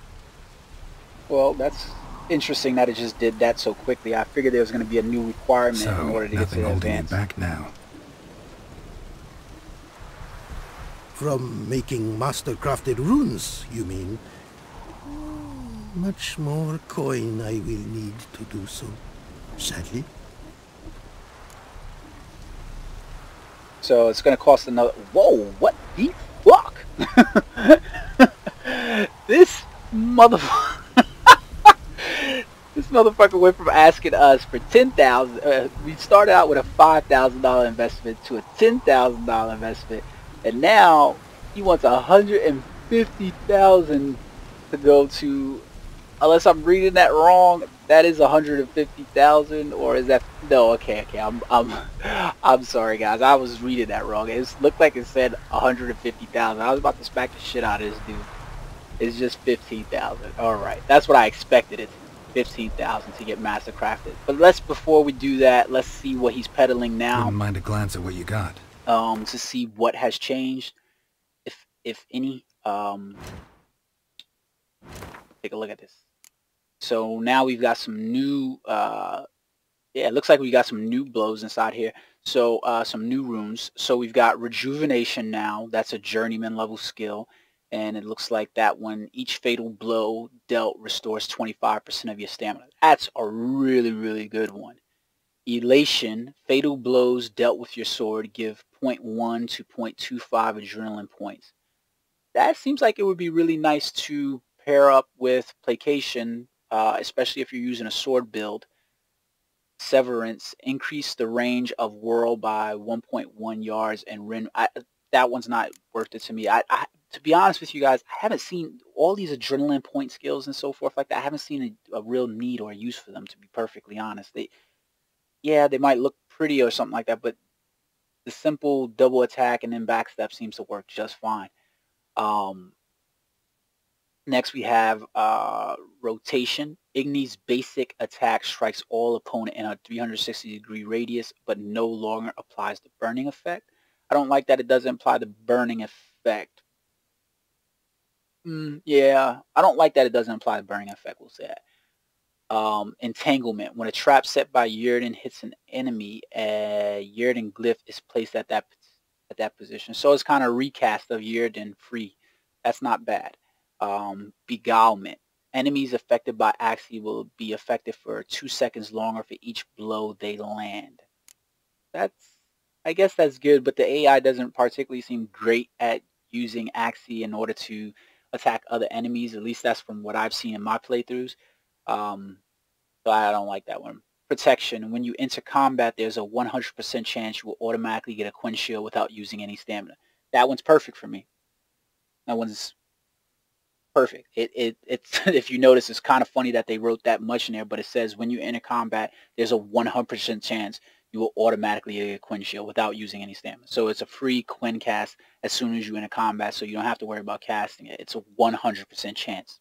Well, that's interesting that it just did that so quickly. I figured there was going to be a new requirement in order to get to the advance. Back now. From making master-crafted runes, you mean? Much more coin I will need to do so, sadly. So it's going to cost another... Whoa, what the fuck? This motherfucker... This motherfucker went from asking us for $10,000. We started out with a $5,000 investment to a $10,000 investment, and now he wants $150,000 to go to. Unless I'm reading that wrong, that is $150,000, or is that no? Okay. I'm sorry, guys. I was reading that wrong. It looked like it said $150,000. I was about to smack the shit out of this dude. It's just $15,000. All right, that's what I expected it to be. 15,000 to get master crafted. But before we do that, let's see what he's peddling now. Wouldn't mind a glance at what you got. To see what has changed, if any. Take a look at this. So now we've got some new yeah, it looks like we got some new blows inside here. So some new runes. So we've got rejuvenation now. That's a journeyman level skill. And it looks like that one, each fatal blow dealt restores 25% of your stamina. That's a really, really good one. Elation, fatal blows dealt with your sword give 0.1 to 0.25 adrenaline points. That seems like it would be really nice to pair up with placation, especially if you're using a sword build. Severance, increase the range of whirl by 1.1 yards and that one's not worth it to me. To be honest with you guys, I haven't seen all these adrenaline point skills and so forth like that. I haven't seen a real need or use for them, to be perfectly honest. Yeah, they might look pretty or something like that, but the simple double attack and then backstep seems to work just fine. Next we have rotation. Igni's basic attack strikes all opponent in a 360-degree radius, but no longer applies the burning effect. I don't like that it doesn't apply the burning effect. Yeah, I don't like that it doesn't apply the burning effect, we'll say that. Entanglement. When a trap set by Yrden hits an enemy, a Yrden glyph is placed at that position. So it's kind of a recast of Yrden free. That's not bad. Beguilement. Enemies affected by Axii will be affected for 2 seconds longer for each blow they land. I guess that's good, but the AI doesn't particularly seem great at using Axii in order to attack other enemies. At least that's from what I've seen in my playthroughs. So I don't like that one. Protection. When you enter combat, there's a 100% chance you will automatically get a Quen shield without using any stamina. That one's perfect for me. That one's perfect. It's if you notice, it's kind of funny that they wrote that much in there, but it says when you enter combat, there's a 100% chance you will automatically get a Quen shield without using any stamina. So it's a free Quen cast as soon as you enter combat, so you don't have to worry about casting it. It's a 100% chance.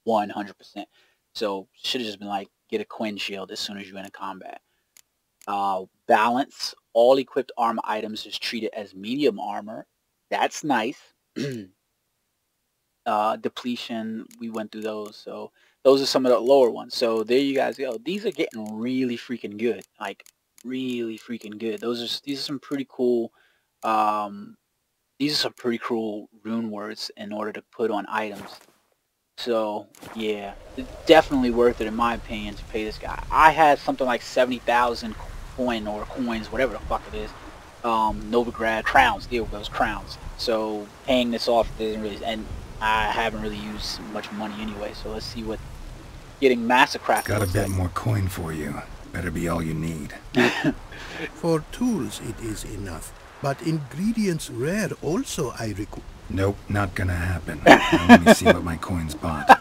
100%. So should have just been like, get a Quen shield as soon as you enter combat. Balance. All equipped armor items is treated as medium armor. That's nice. Depletion, we went through those, so those are some of the lower ones. So there you guys go. These are getting really freaking good, like really freaking good. These are some pretty cool rune words in order to put on items. So yeah, it's definitely worth it in my opinion to pay this guy. I had something like 70,000 coins, whatever the fuck it is. Novigrad crowns, there with those crowns. So paying this off doesn't really, and I haven't really used much money anyway, so let's see what getting Mastercraft got a bit more coin for you. Better be all you need. For tools it is enough, but ingredients rare also I require. Nope, not gonna happen. Now let me see what my coins bought.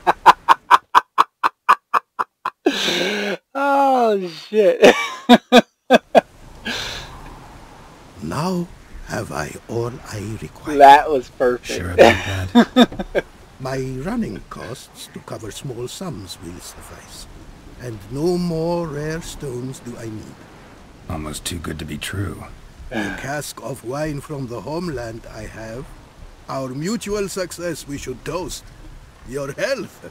Oh shit. Now have I all I require. That was perfect. Sure about that? My running costs to cover small sums will suffice, and no more rare stones do I need. Almost too good to be true. A cask of wine from the homeland I have. Our mutual success we should toast. Your health.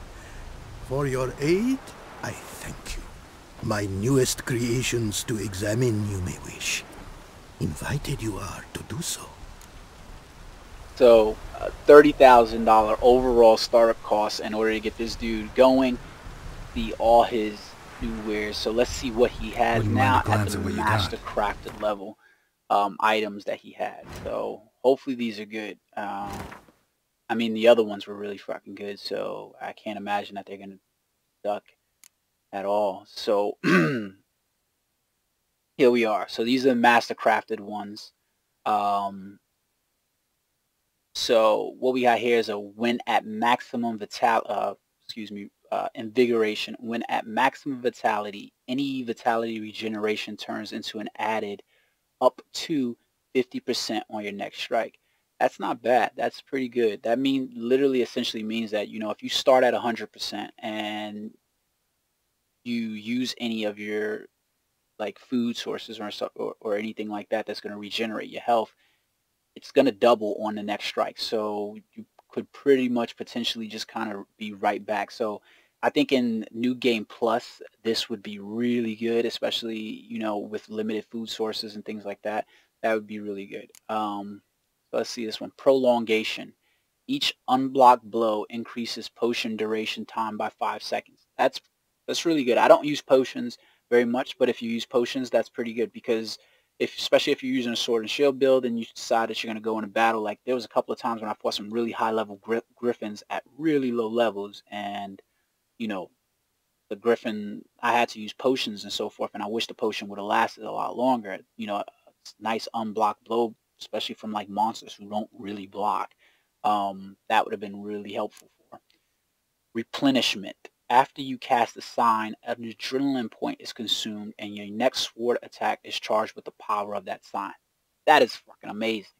For your aid, I thank you. My newest creations to examine you may wish. Invited you are to do so. So, $30,000 overall startup cost in order to get this dude going. See all his new wares. So let's see what he has now at the Master Crafted level. items that he had. So hopefully these are good. I mean, the other ones were really fucking good, so I can't imagine that they're gonna suck at all. So here we are. So these are the master crafted ones. Um, so what we got here is a win at maximum invigoration. When at maximum vitality, any vitality regeneration turns into an added up to 50% on your next strike. That's not bad. That's pretty good. That literally essentially means that, if you start at 100% and you use any of your like food sources or anything like that that's going to regenerate your health, it's going to double on the next strike. So you could pretty much potentially just kind of be right back. So I think in New Game Plus, this would be really good, especially, with limited food sources and things like that. That would be really good. So let's see this one. Prolongation. Each unblocked blow increases potion duration time by 5 seconds. That's really good. I don't use potions very much, but if you use potions, that's pretty good because especially if you're using a sword and shield build and you decide that you're going to go into battle, like there was a couple of times when I fought some really high level griffins at really low levels, and the griffin, I had to use potions and so forth, and I wish the potion would have lasted a lot longer. A nice unblocked blow, especially from like monsters who don't really block. That would have been really helpful for. Replenishment. After you cast a sign, an adrenaline point is consumed and your next sword attack is charged with the power of that sign. That is fucking amazing.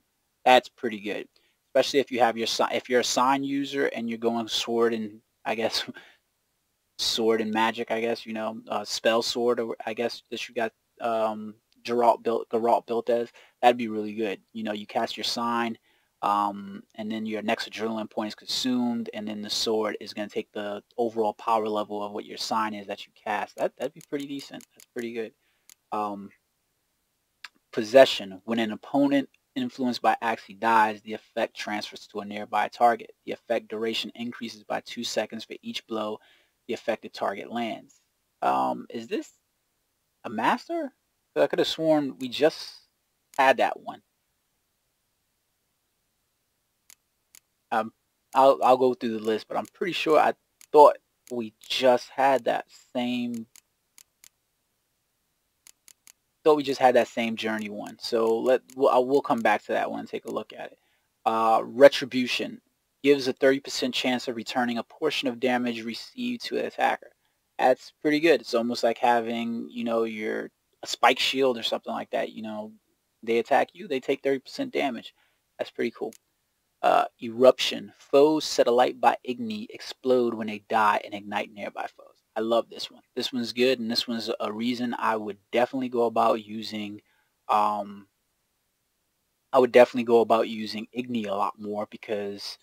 That's pretty good. Especially if you have if you're a sign user and you're going sword and, I guess, sword and magic, I guess, spell sword, or I guess that you got Geralt built as, that'd be really good. You cast your sign, and then your next adrenaline point is consumed, and then the sword is going to take the overall power level of what your sign is that you cast. That'd be pretty decent. That's pretty good. Possession. When an opponent influenced by Axii dies, the effect transfers to a nearby target. The effect duration increases by 2 seconds for each blow the affected target lands. Is this a master? I could have sworn we just had that one. I'll go through the list, but I'm pretty sure I thought we just had that same. Journey one. So we'll come back to that one and take a look at it. Retribution gives a 30% chance of returning a portion of damage received to an attacker. That's pretty good. It's almost like having, a spike shield or something like that. They attack you, they take 30% damage. That's pretty cool. Eruption. Foes set alight by Igni explode when they die and ignite nearby foes. I love this one. This one's good, and this one's a reason I would definitely go about using Igni a lot more, because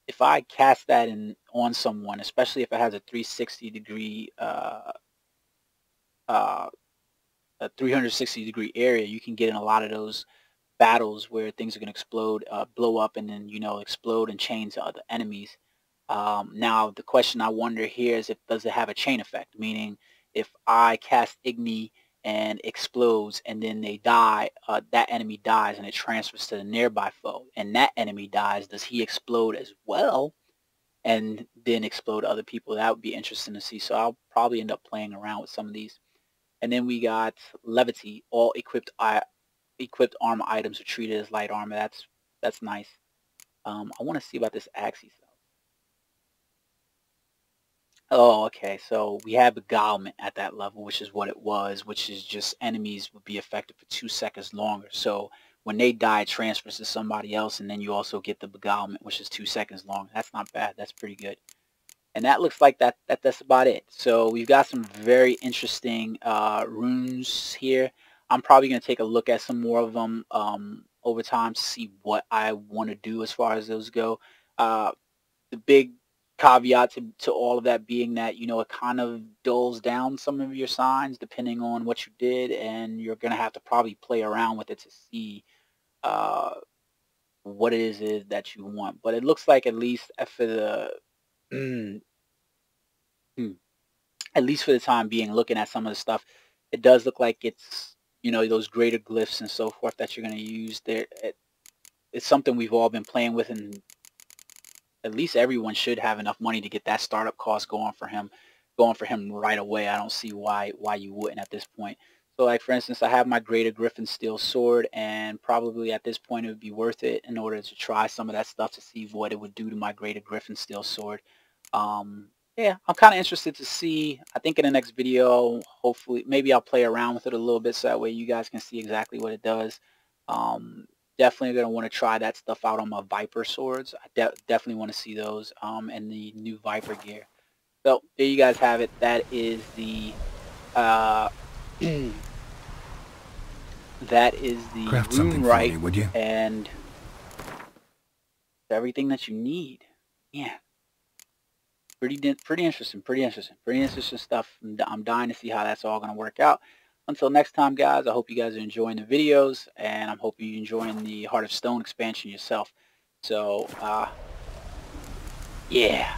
if I cast that on someone, especially if it has a 360 degree area, you can get in a lot of those battles where things are going to explode, blow up, and then explode and chain to other enemies. Now the question I wonder here is, does it have a chain effect? Meaning, if I cast Igni and explodes and then they die, that enemy dies and it transfers to the nearby foe, and that enemy dies, does he explode as well and then explode other people? That would be interesting to see. So I'll probably end up playing around with some of these. And then we got Levity. All equipped armor items are treated as light armor. That's nice. I want to see about this Axii stuff. Oh, okay. So we have Beguilement at that level, which is what it was, which is just enemies would be affected for 2 seconds longer. So when they die, it transfers to somebody else, and then you also get the Beguilement, which is 2 seconds long. That's not bad. That's pretty good. And that looks like that's about it. So we've got some very interesting runes here. I'm probably going to take a look at some more of them over time to see what I want to do as far as those go. The big caveat to all of that being that, it kind of dulls down some of your signs depending on what you did, and you're going to have to probably play around with it to see what it is that you want. But it looks like, at least for the at least for the time being, looking at some of the stuff, it does look like it's you know, those greater glyphs and so forth that you're going to use there. It's something we've all been playing with, and at least everyone should have enough money to get that startup cost going for him right away. I don't see why you wouldn't at this point. So like for instance, I have my Greater Griffin Steel Sword, and probably at this point it would be worth it in order to try some of that stuff to see what it would do to my Greater Griffin Steel Sword. Yeah, I'm kind of interested to see. I think in the next video, hopefully, maybe I'll play around with it a little bit so that way you guys can see exactly what it does. Definitely going to want to try that stuff out on my Viper swords. I definitely want to see those and the new Viper gear. So there you guys have it. That is the that is the Craft something for me, Rune-Right, would you? and everything that you need. Yeah. Pretty interesting stuff. I'm dying to see how that's all going to work out. Until next time, guys, I hope you guys are enjoying the videos, and I'm hoping you're enjoying the Heart of Stone expansion yourself. So, yeah.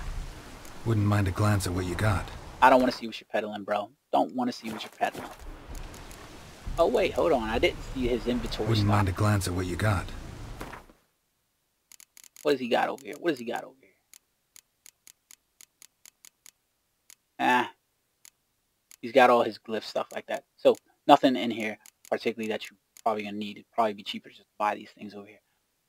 Wouldn't mind a glance at what you got. I don't want to see what you're peddling, bro. Don't want to see what you're peddling. Oh, wait, hold on. I didn't see his inventory. Wouldn't mind a glance at what you got. What does he got over here? What does he got over here? He's got all his glyph stuff like that. So nothing in here particularly that you're probably gonna need. It'd probably be cheaper to just buy these things over here.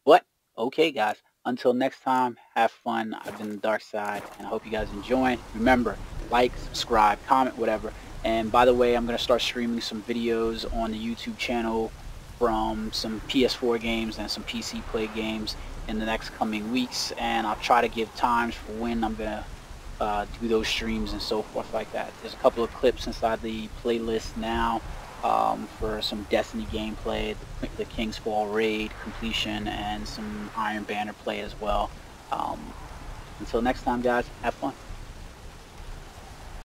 But okay, guys, until next time, have fun. I've been the Dark Side, and I hope you guys enjoy. Remember, like, subscribe, comment, whatever. And by the way, I'm gonna start streaming some videos on the YouTube channel from some PS4 games and some PC Play games in the next coming weeks, and I'll try to give times for when I'm gonna do those streams and so forth like that. There's a couple of clips inside the playlist now for some Destiny gameplay, the King's Fall raid completion, and some Iron Banner play as well. Until next time, guys, have fun.